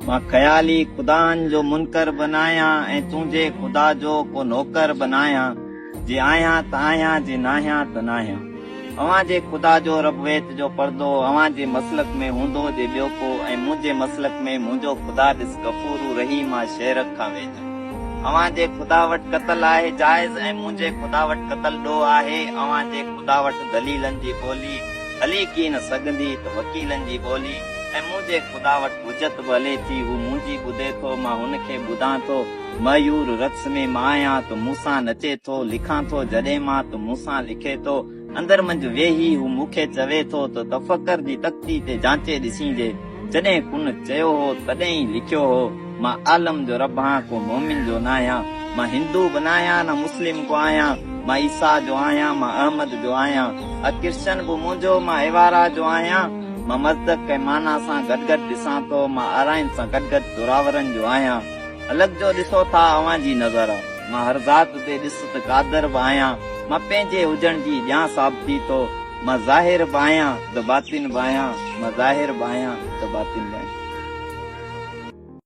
मां ख़याली ख़ुदानि जो मुनकर बनाया ऐं तुंहिंजे ख़ुदा जो को नौकर बनाया। जे आहियां त आहियां, जे नाहियां त नाहियां। अवां जे ख़ुदा जो रबवेत जो पर्दो अवां जे मसलक में हूंदो जे ॿियो को, ऐं मुंहिंजे मसलक में मुंहिंजो ख़ुदा ॾिस गफ़ूर रहीम आ, शेरक खां वेझो। अवां जे ख़ुदा वटि क़तल आहे जाइज़ ऐं मुंहिंजे ख़ुदा वटि क़तल ॾोह आहे। अवां जे ख़ुदा वटि दलीलनि जी ॿोली हली की न सघंदी त वकीलनि जी ॿोली, ऐं मुंहिंजे ख़ुदा वटि हुजत बि हले थी, हू मुंहिंजी ॿुधे थो, मां हुनखे ॿुधां थो। मयूर रक़्स में मां आहियां त मूंसां नचे थो, लिखां थो जॾहिं मां त मूंसां लिखे थो। अंदर मंझि वेही हू मूंखे चवे थो त तफ़कर जी तख़्ती ते जांचे ॾिसींजे। जॾहिं कुन चयो हो तॾहिं ई लिखियो हो। मां आलम जो रब आहियां, को मोमिन जो न आहियां। मां हिंदू बि न आहियां न मुस्लिम को आहियां। मां ईसा जो आहियां, मां अहमद जो आहियां। क्रिश्चन बि मुंहिंजो, मां एवारा जो आहियां। मां मज़दक ऐं माना सां गॾु गॾु ॾिसां थो, मां आराइन सां गॾु गॾु दुरावरनि जो आहियां। अलॻि जो ॾिसो था अवां जी नज़र, मां हर ज़ात ते ॾिस त क़ादिर बि आहियां। मां पंहिंजे हुजण जी ॼाण साबिती थो। मां ज़ाहिर बि आहियां त बातिन बि आहियां, मां ज़ाहिर बि आहियां त बातिन बि आहियां।